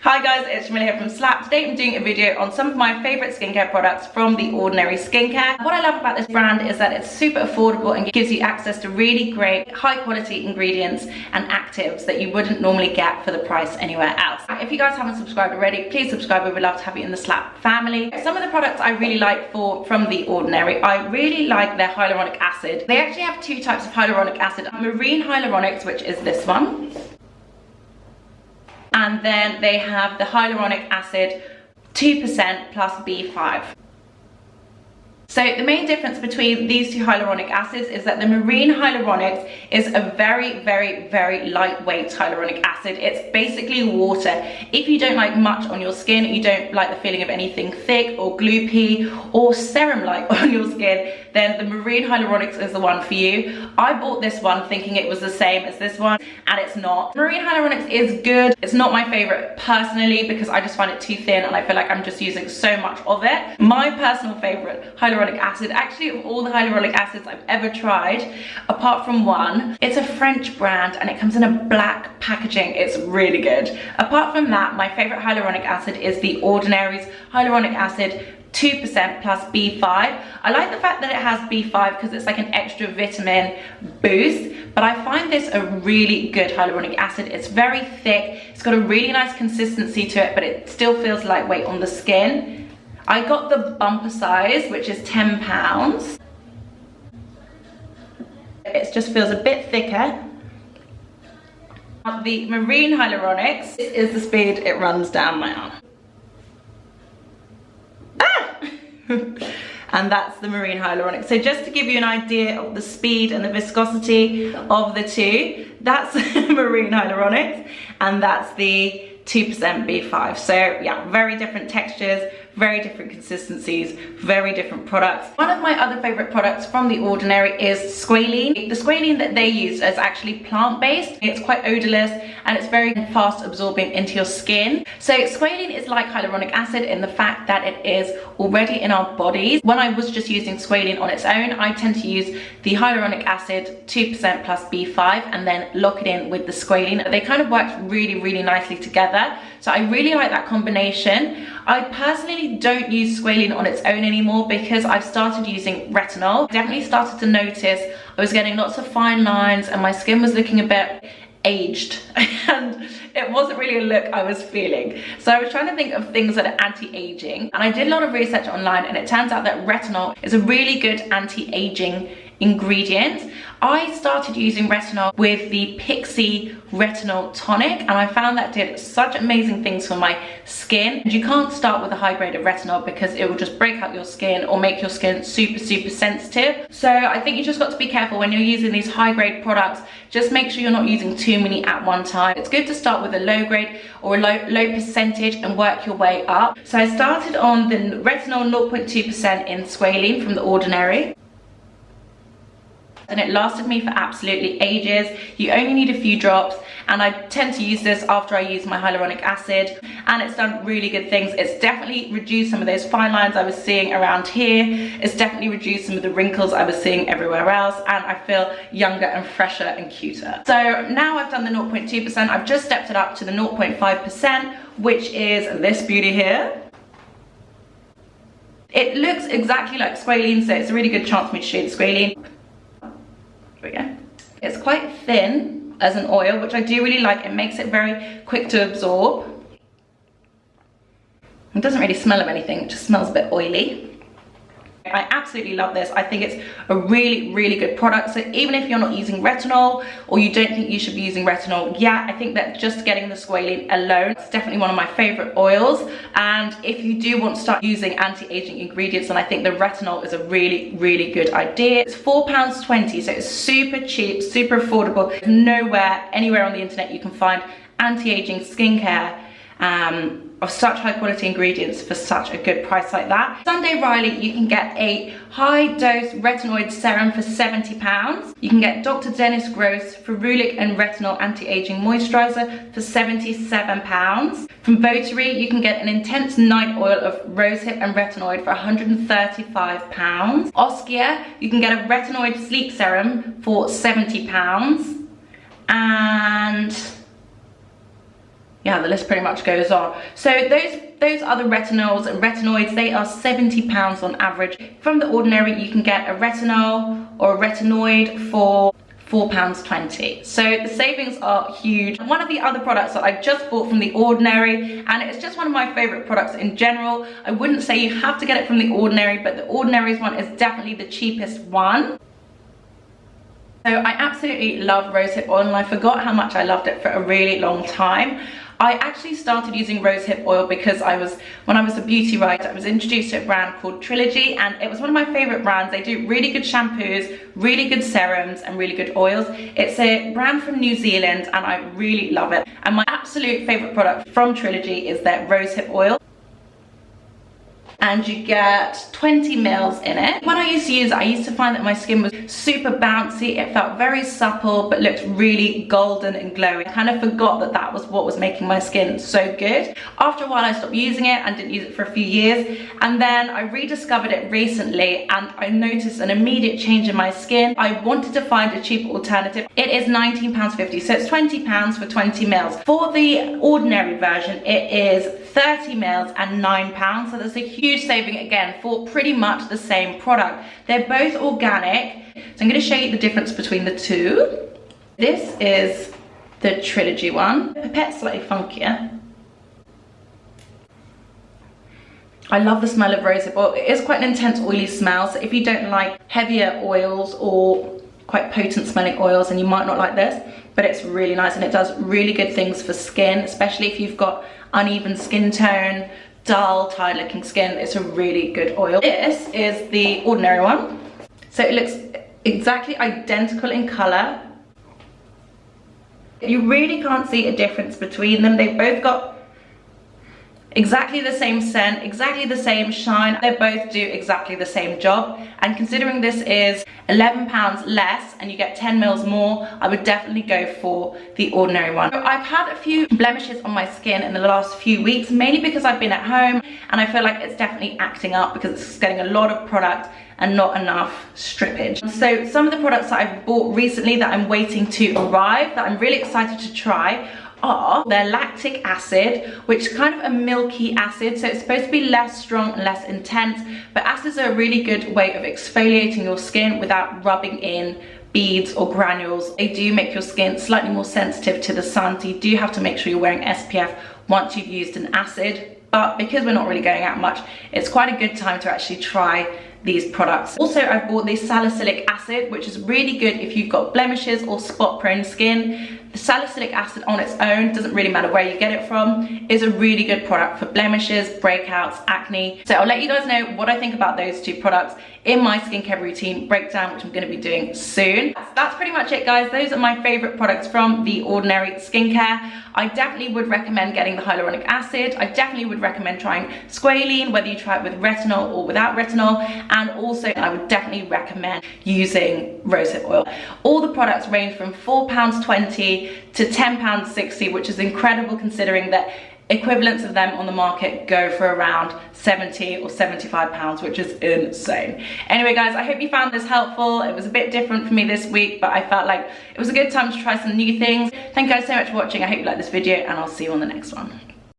Hi guys, it's Jamila here from Slap. Today I'm doing a video on some of my favourite skincare products from The Ordinary Skincare. What I love about this brand is that it's super affordable and gives you access to really great high quality ingredients and actives that you wouldn't normally get for the price anywhere else. If you guys haven't subscribed already, please subscribe. We would love to have you in the Slap family. Some of the products I really like from The Ordinary, I really like their hyaluronic acid. They actually have two types of hyaluronic acid. Marine hyaluronics, which is this one. And then they have the hyaluronic acid 2% plus B5. So the main difference between these two hyaluronic acids is that the marine hyaluronics is a very lightweight hyaluronic acid. It's basically water. If you don't like much on your skin, you don't like the feeling of anything thick or gloopy or serum-like on your skin, then the marine hyaluronics is the one for you. I bought this one thinking it was the same as this one, and it's not. Marine hyaluronics is good. It's not my favorite personally because I just find it too thin and I feel like I'm just using so much of it. My personal favorite hyaluronic acid, actually of all the hyaluronic acids I've ever tried, apart from one, it's a French brand and it comes in a black packaging. It's really good. Apart from that, my favorite hyaluronic acid is The Ordinary's hyaluronic acid 2% plus B5. I like the fact that it has B5 because it's like an extra vitamin boost, but I find this a really good hyaluronic acid. It's very thick, it's got a really nice consistency to it, but it still feels lightweight on the skin. I got the bumper size, which is £10. It just feels a bit thicker. The marine hyaluronics is the speed it runs down my arm. And that's the marine hyaluronic. So just to give you an idea of the speed and the viscosity of the two, that's marine hyaluronics and that's the 2% B5. So yeah, very different textures, very different consistencies, very different products. One of my other favorite products from The Ordinary is squalene. The squalene that they use is actually plant-based. It's quite odorless and it's very fast absorbing into your skin. So squalene is like hyaluronic acid in the fact that it is already in our bodies. When I was just using squalene on its own, I tend to use the hyaluronic acid 2% plus B5 and then lock it in with the squalene. They kind of work really nicely together. So I really like that combination. I personally don't use squalene on its own anymore because I've started using retinol. I definitely started to notice I was getting lots of fine lines and my skin was looking a bit aged and it wasn't really a look I was feeling. So I was trying to think of things that are anti-aging, and I did a lot of research online, and it turns out that retinol is a really good anti-aging ingredient. I started using retinol with the Pixie Retinol Tonic and I found that did such amazing things for my skin. You can't start with a high grade of retinol because it will just break out your skin or make your skin super sensitive. So I think you just got to be careful when you're using these high grade products. Just make sure you're not using too many at one time. It's good to start with a low grade or a low percentage and work your way up. So I started on the retinol 0.2% in squalene from The Ordinary. And it lasted me for absolutely ages. You only need a few drops, and I tend to use this after I use my hyaluronic acid, and it's done really good things. It's definitely reduced some of those fine lines I was seeing around here. It's definitely reduced some of the wrinkles I was seeing everywhere else, and I feel younger and fresher and cuter. So now I've done the 0.2%, I've just stepped it up to the 0.5%, which is this beauty here. It looks exactly like squalene, so it's a really good chance for me to show you the squalene. There we go. It's quite thin as an oil, which I do really like. It makes it very quick to absorb. It doesn't really smell of anything, it just smells a bit oily. I absolutely love this. I think it's a really good product. So even if you're not using retinol or you don't think you should be using retinol, yeah, I think that just getting the squalene alone is definitely one of my favorite oils. And if you do want to start using anti-aging ingredients, then I think the retinol is a really good idea. It's £4.20, so it's super cheap, super affordable. Anywhere on the internet you can find anti-aging skincare of such high quality ingredients for such a good price like that. Sunday Riley, you can get a high dose retinoid serum for £70. You can get Dr. Dennis Gross Ferulic and Retinol Anti-Aging Moisturizer for £77. From Votary, you can get an intense night oil of rosehip and retinoid for £135. Oskia, you can get a retinoid sleep serum for £70. And yeah, the list pretty much goes on. So those are the retinols and retinoids. They are £70 on average. From The Ordinary, you can get a retinol or a retinoid for £4.20. So the savings are huge. One of the other products that I just bought from The Ordinary, and it's just one of my favorite products in general. I wouldn't say you have to get it from The Ordinary, but The Ordinary's one is definitely the cheapest one. So I absolutely love rosehip oil, and I forgot how much I loved it for a really long time. I actually started using rosehip oil because when I was a beauty writer, I was introduced to a brand called Trilogy, and it was one of my favorite brands. They do really good shampoos, really good serums, and really good oils. It's a brand from New Zealand, and I really love it. And my absolute favorite product from Trilogy is their rosehip oil. And you get 20 mils in it. When I used to use it, I used to find that my skin was super bouncy. It felt very supple, but looked really golden and glowing. I kind of forgot that that was what was making my skin so good. After a while, I stopped using it and didn't use it for a few years. And then I rediscovered it recently, and I noticed an immediate change in my skin. I wanted to find a cheaper alternative. It is £19.50, so it's £20 for 20 mils. For the Ordinary version, it is 30 mils and £9, so there's a huge saving again for pretty much the same product. They're both organic, so I'm going to show you the difference between the two. This is the Trilogy one. The pipette's slightly funkier. I love the smell of rosehip oil. It is quite an intense oily smell, so if you don't like heavier oils or quite potent smelling oils, and you might not like this, but it's really nice, and it does really good things for skin, especially if you've got uneven skin tone, dull, tired looking skin. It's a really good oil. This is the Ordinary one. So it looks exactly identical in color. You really can't see a difference between them. They've both got exactly the same scent, exactly the same shine. They both do exactly the same job. And considering this is £11 less and you get 10 mils more, I would definitely go for the Ordinary one. I've had a few blemishes on my skin in the last few weeks, mainly because I've been at home, and I feel like it's definitely acting up because it's getting a lot of product and not enough strippage. So some of the products that I've bought recently that I'm waiting to arrive, that I'm really excited to try, are their lactic acid, which is kind of a milky acid, so it's supposed to be less strong and less intense, but acids are a really good way of exfoliating your skin without rubbing in beads or granules. They do make your skin slightly more sensitive to the sun, so you do have to make sure you're wearing SPF once you've used an acid. But because we're not really going out much, it's quite a good time to actually try these products. Also, I've bought the salicylic acid, which is really good if you've got blemishes or spot prone skin. The salicylic acid on its own, doesn't really matter where you get it from, is a really good product for blemishes, breakouts, acne. So I'll let you guys know what I think about those two products in my skincare routine breakdown, which I'm going to be doing soon. That's pretty much it, guys. Those are my favorite products from The Ordinary skincare. I definitely would recommend getting the hyaluronic acid. I definitely would recommend trying squalene, whether you try it with retinol or without retinol. And also, I would definitely recommend using rosehip oil. All the products range from £4.20 to £10.60, which is incredible considering that equivalents of them on the market go for around £70 or £75, which is insane. Anyway, guys, I hope you found this helpful. It was a bit different for me this week, but I felt like it was a good time to try some new things. Thank you guys so much for watching. I hope you liked this video, and I'll see you on the next one.